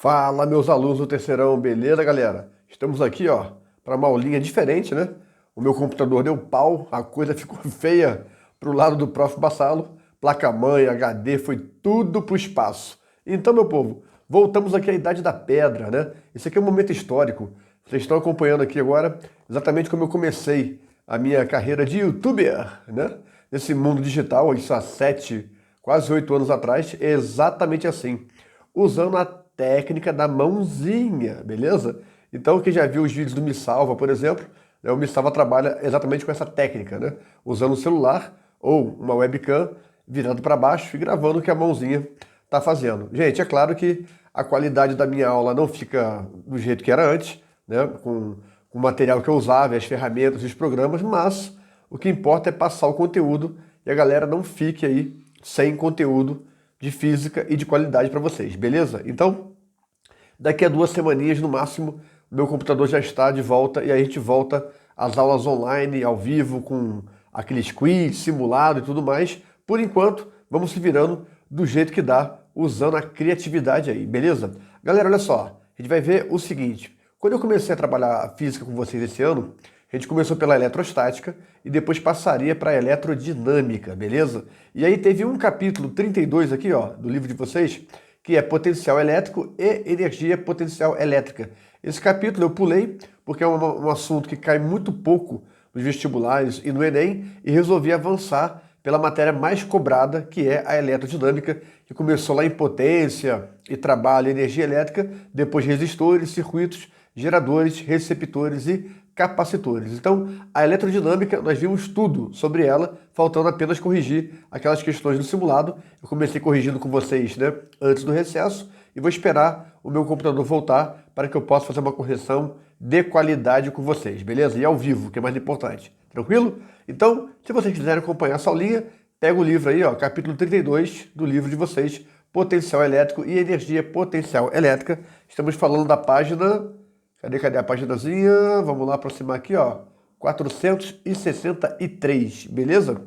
Fala, meus alunos do terceirão, beleza, galera? Estamos aqui, ó, para uma aulinha diferente, né? O meu computador deu pau, a coisa ficou feia pro lado do prof. Bassalo. Placa-mãe, HD, foi tudo pro espaço. Então, meu povo, voltamos aqui à Idade da Pedra, né? Esse aqui é um momento histórico. Vocês estão acompanhando aqui agora exatamente como eu comecei a minha carreira de YouTuber, né? Nesse mundo digital, isso há 7, quase 8 anos atrás, é exatamente assim, usando a técnica da mãozinha, beleza? Então, quem já viu os vídeos do Me Salva, por exemplo, né, o Me Salva trabalha exatamente com essa técnica, né? Usando o celular ou uma webcam virando para baixo e gravando o que a mãozinha está fazendo. Gente, é claro que a qualidade da minha aula não fica do jeito que era antes, né? Com o material que eu usava, as ferramentas e os programas, mas o que importa é passar o conteúdo e a galera não fique aí sem conteúdo de física e de qualidade para vocês, beleza? Então, daqui a 2 semaninhas no máximo, o meu computador já está de volta e aí a gente volta às aulas online, ao vivo, com aqueles quiz, simulado e tudo mais. Por enquanto, vamos se virando do jeito que dá, usando a criatividade aí, beleza? Galera, olha só, a gente vai ver o seguinte. Quando eu comecei a trabalhar física com vocês esse ano, a gente começou pela eletrostática e depois passaria para a eletrodinâmica, beleza? E aí teve um capítulo 32 aqui, ó, do livro de vocês, que é potencial elétrico e energia potencial elétrica. Esse capítulo eu pulei porque é um assunto que cai muito pouco nos vestibulares e no Enem e resolvi avançar pela matéria mais cobrada, que é a eletrodinâmica, que começou lá em potência e trabalha energia elétrica, depois resistores, circuitos, geradores, receptores e capacitores. Então, a eletrodinâmica, nós vimos tudo sobre ela, faltando apenas corrigir aquelas questões do simulado. Eu comecei corrigindo com vocês, né, antes do recesso e vou esperar o meu computador voltar para que eu possa fazer uma correção de qualidade com vocês, beleza? E ao vivo, que é mais importante. Tranquilo? Então, se vocês quiserem acompanhar essa aulinha, pega o livro aí, ó, capítulo 32 do livro de vocês, Potencial Elétrico e Energia Potencial Elétrica. Estamos falando da página... Cadê a paginazinha? Vamos lá aproximar aqui, ó. 463, beleza?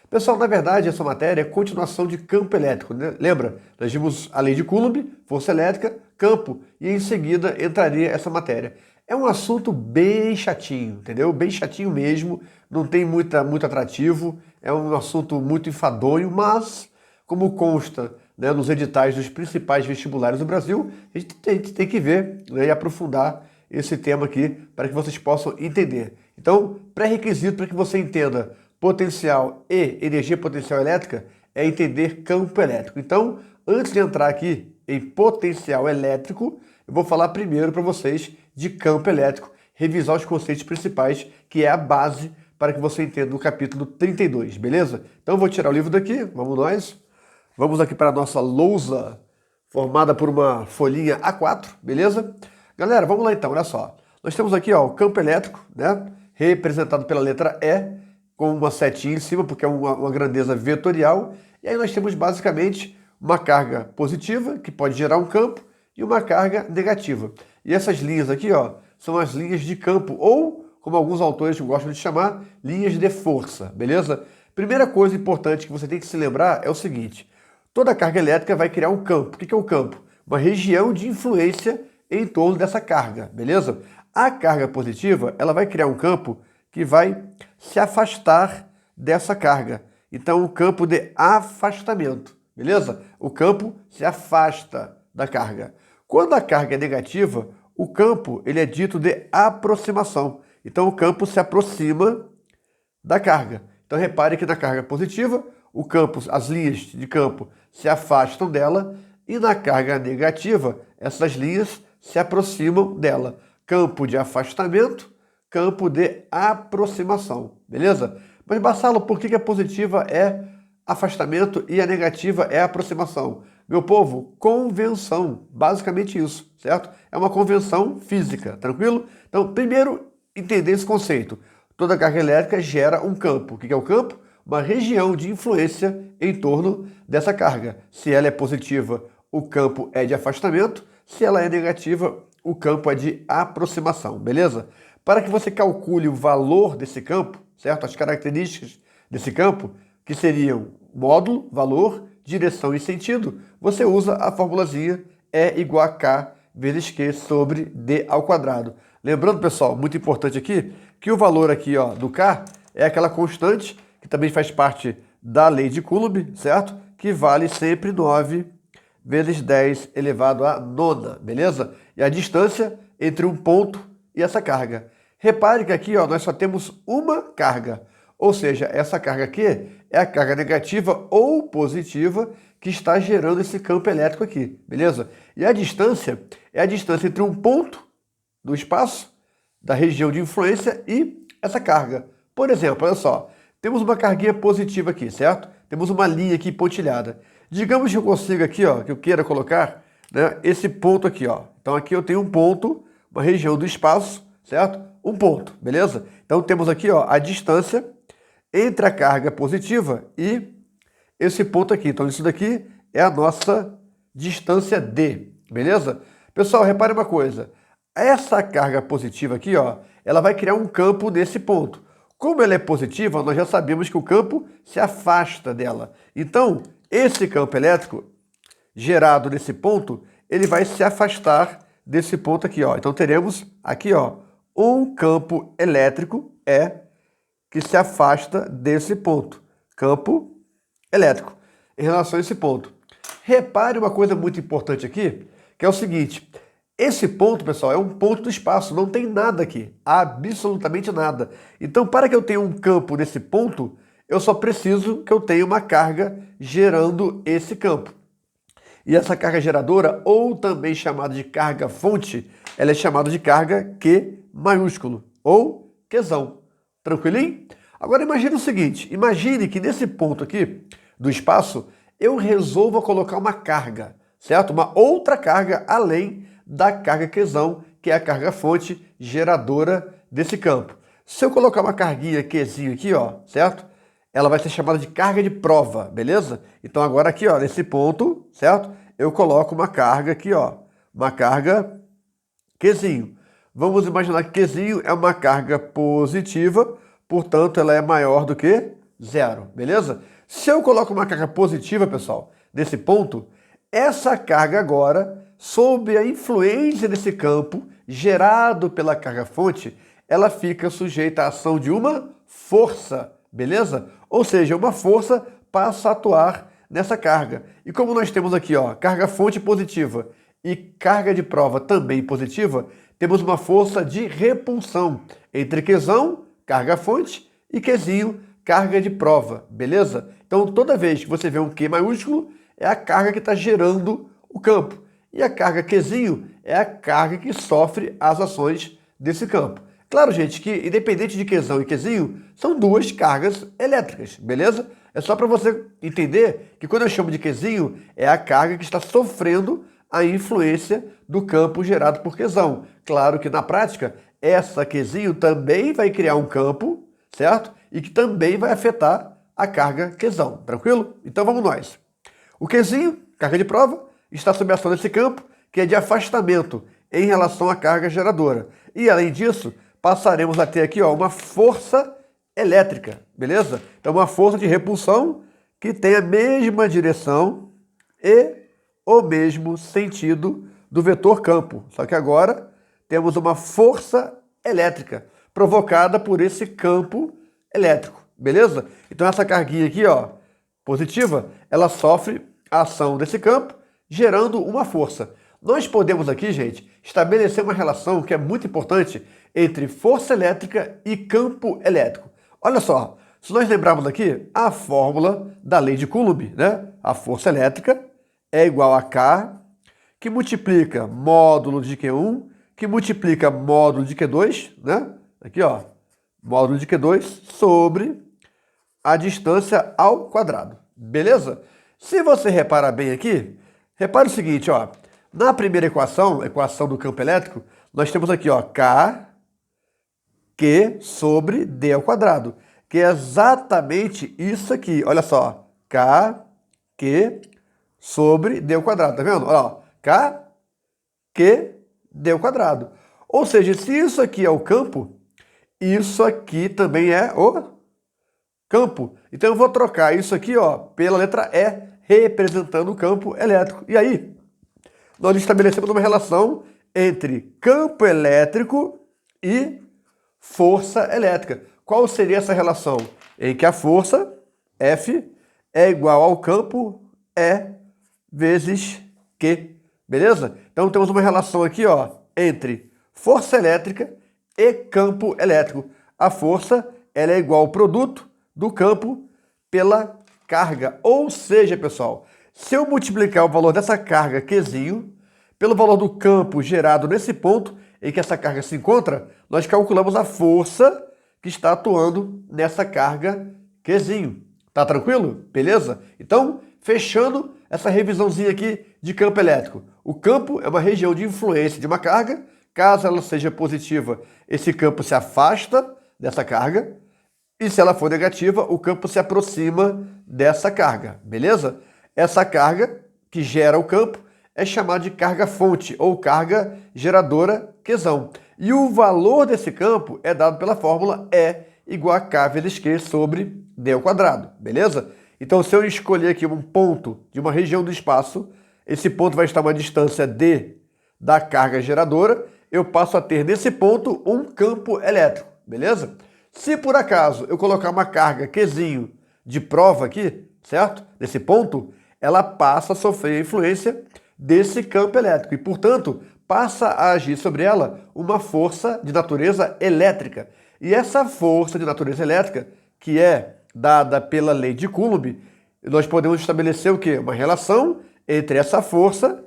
Pessoal, na verdade, essa matéria é continuação de campo elétrico, né? Lembra? Nós vimos a lei de Coulomb, força elétrica, campo, e em seguida entraria essa matéria. É um assunto bem chatinho, entendeu? Bem chatinho mesmo, não tem muito atrativo, é um assunto muito enfadonho, mas, como consta, né, nos editais dos principais vestibulares do Brasil, a gente tem que ver, né, e aprofundar esse tema aqui para que vocês possam entender. Então, pré-requisito para que você entenda potencial e energia potencial elétrica é entender campo elétrico. Então, antes de entrar aqui em potencial elétrico, eu vou falar primeiro para vocês de campo elétrico, revisar os conceitos principais, que é a base para que você entenda o capítulo 32, beleza? Então, eu vou tirar o livro daqui, vamos nós. Vamos aqui para a nossa lousa, formada por uma folhinha A4, beleza? Galera, vamos lá então, olha só. Nós temos aqui, ó, o campo elétrico, né? Representado pela letra E, com uma setinha em cima, porque é uma grandeza vetorial. E aí nós temos basicamente uma carga positiva, que pode gerar um campo, e uma carga negativa. E essas linhas aqui, ó, são as linhas de campo, ou, como alguns autores gostam de chamar, linhas de força, beleza? Primeira coisa importante que você tem que se lembrar é o seguinte: toda carga elétrica vai criar um campo. O que é um campo? Uma região de influência em torno dessa carga, beleza? A carga positiva, ela vai criar um campo que vai se afastar dessa carga. Então, um campo de afastamento, beleza? O campo se afasta da carga. Quando a carga é negativa, o campo ele é dito de aproximação. Então, o campo se aproxima da carga. Então, repare que na carga positiva, o campo, as linhas de campo se afastam dela, e na carga negativa, essas linhas se aproximam dela. Campo de afastamento, campo de aproximação, beleza? Mas, Bassalo, por que a positiva é afastamento e a negativa é aproximação? Meu povo, convenção, basicamente isso, certo? É uma convenção física, tranquilo? Então, primeiro, entender esse conceito. Toda carga elétrica gera um campo. O que é o campo? Uma região de influência em torno dessa carga. Se ela é positiva, o campo é de afastamento. Se ela é negativa, o campo é de aproximação, beleza? Para que você calcule o valor desse campo, certo? As características desse campo, que seriam módulo, valor, direção e sentido, você usa a formulazinha E igual a K vezes Q sobre D ao quadrado. Lembrando, pessoal, muito importante aqui, que o valor aqui, ó, do K é aquela constante que também faz parte da lei de Coulomb, certo? Que vale sempre 9 vezes 10 elevado à nona, beleza? E a distância entre um ponto e essa carga. Repare que aqui, ó, nós só temos uma carga, ou seja, essa carga aqui é a carga negativa ou positiva que está gerando esse campo elétrico aqui, beleza? E a distância é a distância entre um ponto do espaço, da região de influência e essa carga. Por exemplo, olha só, temos uma carguinha positiva aqui, certo? Temos uma linha aqui pontilhada. Digamos que eu consiga aqui, ó, que eu queira colocar, né, esse ponto aqui, ó. Então aqui eu tenho um ponto, uma região do espaço, certo? Um ponto, beleza? Então temos aqui, ó, a distância entre a carga positiva e esse ponto aqui. Então isso daqui é a nossa distância D, beleza? Pessoal, repare uma coisa. Essa carga positiva aqui, ó, ela vai criar um campo nesse ponto. Como ela é positiva, nós já sabemos que o campo se afasta dela. Então, esse campo elétrico gerado nesse ponto, ele vai se afastar desse ponto aqui, ó. Então teremos aqui, ó, um campo elétrico que se afasta desse ponto. Campo elétrico em relação a esse ponto. Repare uma coisa muito importante aqui, que é o seguinte: esse ponto, pessoal, é um ponto do espaço, não tem nada aqui, absolutamente nada. Então, para que eu tenha um campo nesse ponto, eu só preciso que eu tenha uma carga gerando esse campo. E essa carga geradora, ou também chamada de carga fonte, ela é chamada de carga Q maiúsculo, ou Qzão. Tranquilinho? Agora imagine o seguinte, imagine que nesse ponto aqui do espaço, eu resolva colocar uma carga, certo? Uma outra carga além da carga Qzão, que é a carga fonte geradora desse campo. Se eu colocar uma carguinha Qzinho aqui, ó, certo? Ela vai ser chamada de carga de prova, beleza? Então agora aqui, ó, nesse ponto, certo? Eu coloco uma carga aqui, ó, uma carga Qzinho. Vamos imaginar que Qzinho é uma carga positiva, portanto ela é maior do que zero, beleza? Se eu coloco uma carga positiva, pessoal, nesse ponto, essa carga agora, sob a influência desse campo gerado pela carga fonte, ela fica sujeita à ação de uma força, beleza? Ou seja, uma força passa a atuar nessa carga. E como nós temos aqui, ó, carga fonte positiva e carga de prova também positiva, temos uma força de repulsão entre Qzão, carga fonte, e Qzinho, carga de prova, beleza? Então toda vez que você vê um Q maiúsculo, é a carga que está gerando o campo. E a carga Qzinho é a carga que sofre as ações desse campo. Claro, gente, que independente de Qzão e Qzinho, são duas cargas elétricas, beleza? É só para você entender que quando eu chamo de Qzinho, é a carga que está sofrendo a influência do campo gerado por Qzão. Claro que na prática, essa Qzinho também vai criar um campo, certo? E que também vai afetar a carga Qzão, tranquilo? Então vamos nós. O Qzinho, carga de prova, está sob a ação desse campo, que é de afastamento em relação à carga geradora. E além disso, passaremos a ter aqui, ó, uma força elétrica, beleza? Então uma força de repulsão que tem a mesma direção e o mesmo sentido do vetor campo. Só que agora temos uma força elétrica provocada por esse campo elétrico, beleza? Então essa carguinha aqui, ó, positiva, ela sofre a ação desse campo, gerando uma força. Nós podemos aqui, gente, estabelecer uma relação que é muito importante entre força elétrica e campo elétrico. Olha só, se nós lembrarmos aqui a fórmula da lei de Coulomb, né? A força elétrica é igual a K, que multiplica módulo de Q1, que multiplica módulo de Q2, né? Aqui, ó, módulo de Q2 sobre a distância ao quadrado, beleza? Se você reparar bem aqui, repare o seguinte, ó, na primeira equação, equação do campo elétrico, nós temos aqui, ó, K, Q sobre D ao quadrado, que é exatamente isso aqui, olha só, K, Q sobre D ao quadrado, tá vendo? Olha lá, K, Q, D ao quadrado. Ou seja, se isso aqui é o campo, isso aqui também é o campo. Então eu vou trocar isso aqui, ó, pela letra E, representando o campo elétrico. E aí, nós estabelecemos uma relação entre campo elétrico e força elétrica. Qual seria essa relação? Em que a força, F, é igual ao campo E vezes Q. Beleza? Então temos uma relação aqui, ó, entre força elétrica e campo elétrico. A força, ela é igual ao produto do campo pela carga. Ou seja, pessoal, se eu multiplicar o valor dessa carga Qzinho pelo valor do campo gerado nesse ponto em que essa carga se encontra, nós calculamos a força que está atuando nessa carga Qzinho. Tá tranquilo? Beleza? Então, fechando essa revisãozinha aqui de campo elétrico. O campo é uma região de influência de uma carga. Caso ela seja positiva, esse campo se afasta dessa carga. E se ela for negativa, o campo se aproxima dessa carga. Beleza? Essa carga que gera o campo é chamada de carga fonte ou carga geradora Qzão. E o valor desse campo é dado pela fórmula E igual a K vezes Q sobre D ao quadrado. Beleza? Então, se eu escolher aqui um ponto de uma região do espaço, esse ponto vai estar a uma distância D da carga geradora, eu passo a ter nesse ponto um campo elétrico, beleza? Se por acaso eu colocar uma carga Qzinho de prova aqui, certo? Nesse ponto, ela passa a sofrer a influência desse campo elétrico e, portanto, passa a agir sobre ela uma força de natureza elétrica. E essa força de natureza elétrica, que é dada pela lei de Coulomb, nós podemos estabelecer o quê? Uma relação entre essa força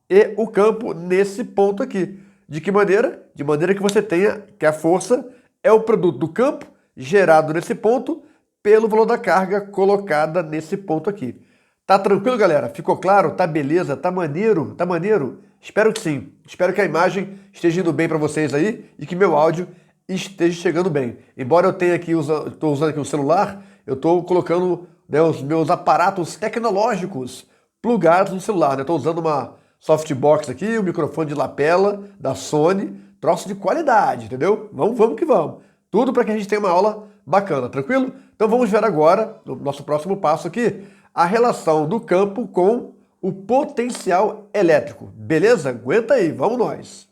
e o campo nesse ponto aqui. De que maneira? De maneira que você tenha que a força é o produto do campo gerado nesse ponto pelo valor da carga colocada nesse ponto aqui. Tá tranquilo, galera? Ficou claro? Tá beleza? Tá maneiro? Tá maneiro? Espero que sim. Espero que a imagem esteja indo bem para vocês aí e que meu áudio esteja chegando bem. Embora eu tenha aqui, estou usando aqui o celular, eu estou colocando, né, os meus aparatos tecnológicos plugados no celular. Estou usando uma softbox aqui, um microfone de lapela da Sony, troço de qualidade, entendeu? Vamos que vamos. Tudo para que a gente tenha uma aula bacana, tranquilo? Então vamos ver agora, no nosso próximo passo aqui, a relação do campo com o potencial elétrico. Beleza? Aguenta aí, vamos nós!